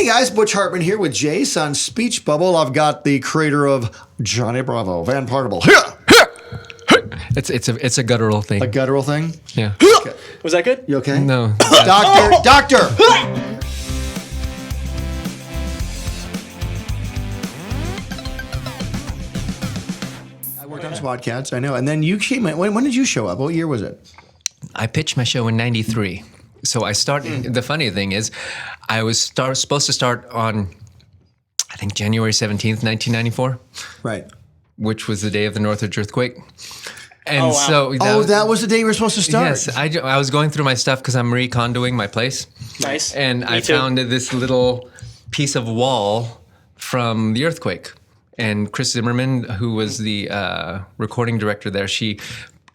Hey guys, Butch Hartman here with Jace on Speech Bubble. I've got the creator of Johnny Bravo, Van Partible. It's a guttural thing. A guttural thing? Yeah. Okay. Was that good? You okay? No. Doctor! I worked on SWAT Cats, I know. And then you came in. When did you show up? What year was it? I pitched my show in '93. So I started. The funny thing is, I was supposed to start on, I think, January 17th, 1994. Right. Which was the day of the Northridge earthquake. And Oh, wow. so That was the day you were supposed to start? Yes, I was going through my stuff because I'm recondoing my place. Nice. And Me I too. found this little piece of wall from the earthquake. And Chris Zimmerman, who was the recording director there, she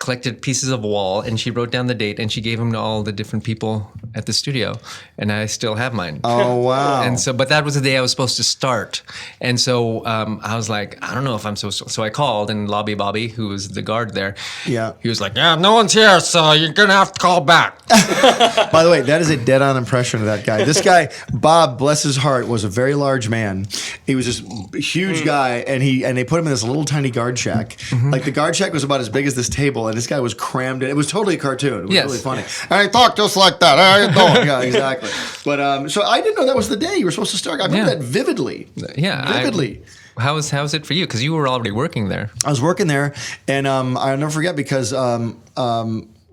collected pieces of wall and she wrote down the date and she gave them to all the different people at the studio. And I still have mine. Oh, wow. And so, but that was the day I was supposed to start. And so I was like, I don't know if I'm so I called, and Lobby Bobby, who was the guard there, Yeah. he was like, yeah, no one's here, so you're going to have to call back. By the way, that is a dead-on impression of that guy. This guy, Bob, bless his heart, was a very large man. He was this huge guy, and they put him in this little tiny guard shack. Like the guard shack was about as big as this table, and this guy was crammed in. It was totally a cartoon. It was Yes. really funny. And he talked just like that. How you doing? Yeah, exactly. But so I didn't know that was the day you were supposed to start. I remember that vividly. Yeah. Vividly. How's it for you? Because you were already working there. I was working there, and I'll never forget because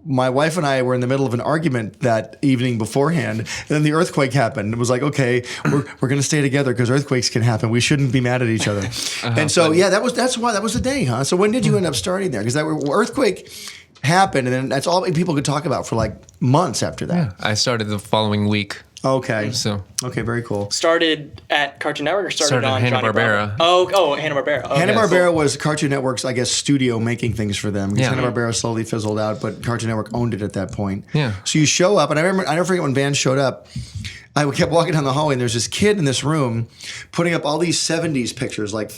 my wife and I were in the middle of an argument that evening beforehand, and then the earthquake happened. It was like, okay, we're going to stay together because earthquakes can happen. We shouldn't be mad at each other. And so, yeah, that was the day, huh? So when did you end up starting there? Because that earthquake happened, and then that's all people could talk about for like months after that. I started the following week. Okay. So Okay, very cool. Started at Cartoon Network or started Started on at Johnny Hanna-Barbera. Bravo? Oh, Hanna-Barbera. Okay. Hanna-Barbera was Cartoon Network's, I guess, studio making things for them. Because Yeah. Hanna-Barbera slowly fizzled out, but Cartoon Network owned it at that point. Yeah. So you show up, and I never forget when Van showed up. I kept walking down the hallway, and there's this kid in this room putting up all these 70s pictures, like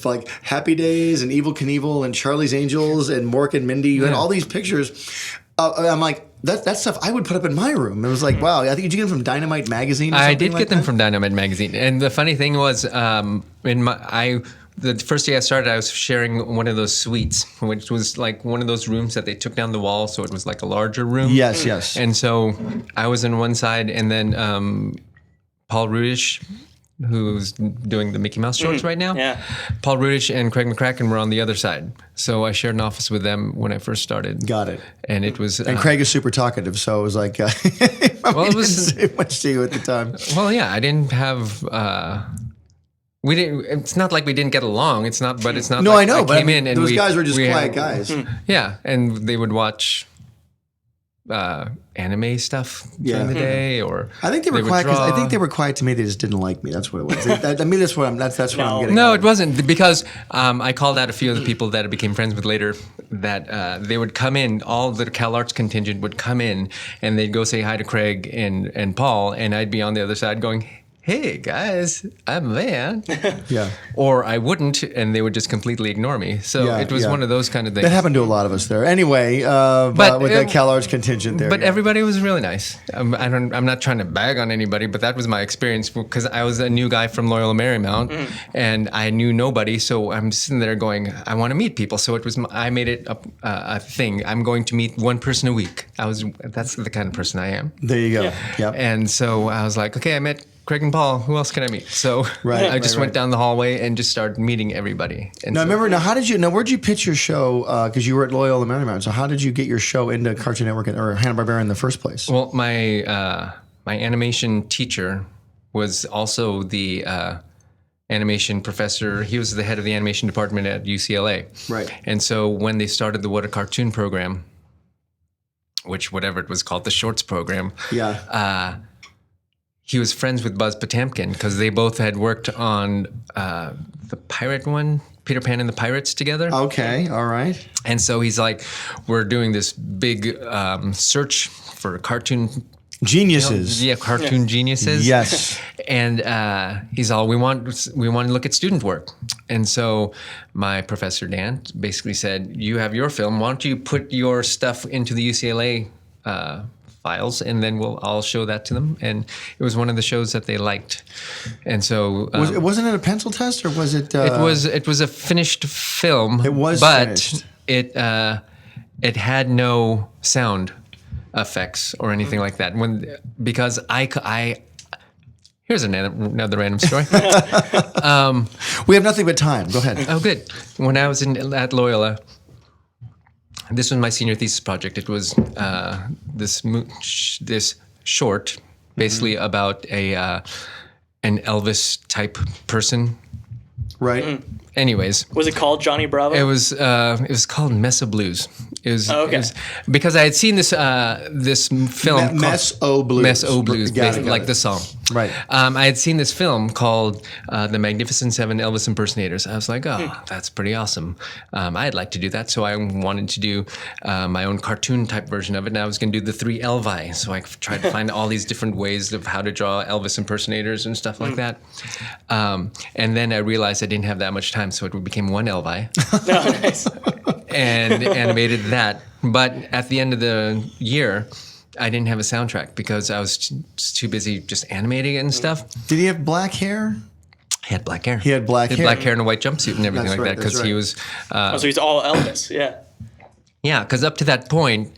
Happy Days and Evel Knievel and Charlie's Angels and Mork and Mindy. You had all these pictures. I'm like, that stuff I would put up in my room. It was like, wow, I think, did you get them from Dynamite Magazine or I something did like get them that? from Dynamite Magazine. And the funny thing was, the first day I started, I was sharing one of those suites, which was like one of those rooms that they took down the wall, so it was like a larger room. Yes, yes. And so I was on one side, and then Paul Rudish, who's doing the Mickey Mouse shorts right now. Yeah. Paul Rudish and Craig McCracken were on the other side. So I shared an office with them when I first started. Got it. And it was... And Craig is super talkative, so it was like, it was- didn't say much to you at the time. Well, yeah, I didn't have... we didn't. It's not like we didn't get along. It's not. But it's not. No, like I know, but came in and those we- guys were just we quiet had- guys. Yeah, and they would watch anime stuff during the day, or I think they were would quiet because I draw. think they were quiet to me. They just didn't like me. That's what it was. I mean, that's what I'm. That's what I'm getting. No, at. it wasn't, because I called out a few of the people that I became friends with later. That they would come in, all the Cal Arts contingent would come in, and they'd go say hi to Craig and Paul, and I'd be on the other side going, "Hey guys, I'm Van," Yeah. or I wouldn't, and they would just completely ignore me. So Yeah, it was yeah. one of those kind of things. That happened to a lot of us there. Anyway, but with the Cal Arts contingent there. But yeah. everybody was really nice. I'm not trying to bag on anybody, but that was my experience, because I was a new guy from Loyola Marymount, and I knew nobody. So I'm sitting there going, I want to meet people. So I made it a thing. I'm going to meet one person a week. That's the kind of person I am. There you go. Yeah. And so I was like, okay, I met Craig and Paul. Who else can I meet? So Right, I just right, went down the hallway and just started meeting everybody. And Now, so- remember, where'd you pitch your show? Because you were at Loyola Marymount. So how did you get your show into Cartoon Network or Hanna-Barbera in the first place? Well, my animation teacher was also the animation professor. He was the head of the animation department at UCLA. Right. And so when they started the What a Cartoon program, which whatever it was called, the shorts program, Yeah. he was friends with Buzz Potemkin, because they both had worked on the pirate one, Peter Pan and the Pirates, together. Okay. All right. And so he's like, we're doing this big search for cartoon Geniuses. cartoon geniuses. Yes. And he's all, we want to look at student work. And so my professor Dan basically said, you have your film. Why don't you put your stuff into the UCLA files, and then I'll show that to them. And it was one of the shows that they liked, and so wasn't it a pencil test, or was it? It was a finished film. It was but finished. It had no sound effects or anything like that. Because I here's another random story. We have nothing but time. Go ahead. Oh, good. When I was at Loyola, this was my senior thesis project. It was this short, basically about an Elvis type person. Right. Anyways, Was it called Johnny Bravo? it was called Mesa Blues. It was, Oh, okay. it was because I had seen this film called Mess O Blues. Mess O Blues, Got it, basically, got like it. the song. Right. I had seen this film called The Magnificent Seven Elvis Impersonators. I was like, oh, that's pretty awesome. I'd like to do that. So I wanted to do my own cartoon type version of it. And I was going to do the 3 Elvi. So I tried to find all these different ways of how to draw Elvis impersonators and stuff like that. And then I realized I didn't have that much time. So it became 1 Elvi. No, nice. And animated that. But at the end of the year, I didn't have a soundtrack because I was too busy just animating it and stuff. Did he have black hair? He had black hair. He had black hair. Black hair and a white jumpsuit and everything That's like right, that because that's he right. was. Oh, so he's all Elvis. Yeah. Yeah, because up to that point,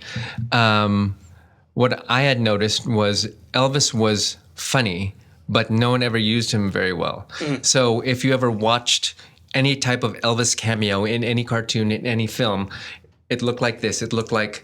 what I had noticed was Elvis was funny, but no one ever used him very well. So if you ever watched any type of Elvis cameo in any cartoon, in any film, it looked like this. It looked like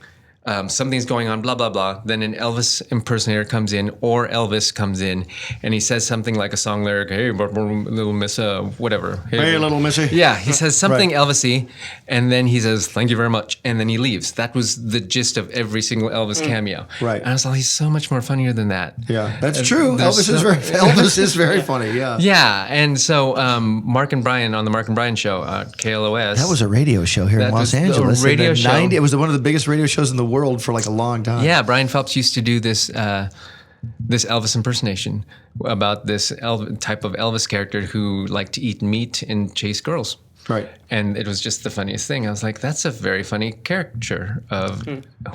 something's going on, blah, blah, blah. Then an Elvis impersonator comes in, or Elvis comes in, and he says something like a song lyric, hey, little miss, whatever. Hey, little missy. Yeah, he says something Right. Elvis-y, and then he says, thank you very much, and then he leaves. That was the gist of every single Elvis cameo. Right. And I was like, he's so much more funnier than that. Yeah, that's true. there's Elvis is very funny. Yeah. Yeah, and so Mark and Brian on the Mark and Brian show, KLOS. That was a radio show here in That Los was a Angeles. in radio the show. 90s. It was one of the biggest radio shows in the world for like a long time. Yeah, Brian Phelps used to do this Elvis impersonation about this type of Elvis character who liked to eat meat and chase girls. Right. And it was just the funniest thing. I was like, that's a very funny caricature of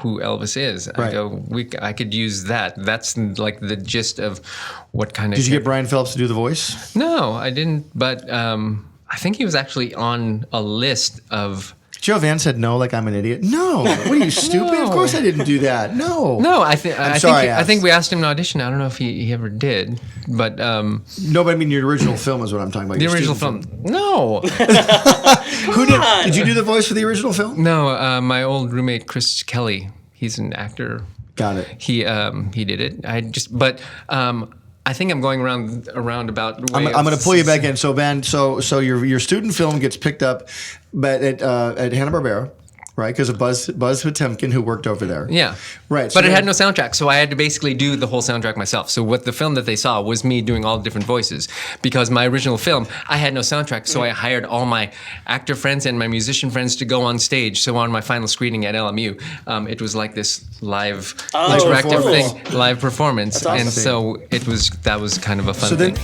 who Elvis is. Right. I go, I could use that. That's like the gist of what kind of. Did you get Brian Phelps to do the voice? No, I didn't. But I think he was actually on a list of. Joe Van said no, like I'm an idiot. No, what are you stupid? Of course I didn't do that. No. No, I sorry, think we asked him to audition. I don't know if he ever did, but No, but I mean the original film is what I'm talking about. the your original student film. No, Who did? Did you do the voice for the original film? no. My old roommate Chris Kelly. He's an actor. Got it. He did it. I think I'm going around about. I'm going to pull you back in. So, Van, so your student film gets picked up, but at Hanna-Barbera, right? Because of Buzz Potemkin, who worked over there. Yeah. Right. But it had no soundtrack, so I had to basically do the whole soundtrack myself. So what the film that they saw was me doing all the different voices. Because my original film, I had no soundtrack, so I hired all my actor friends and my musician friends to go on stage. So on my final screening at LMU, it was like this live interactive cool. thing, live performance. That's awesome. And so that was kind of a fun thing.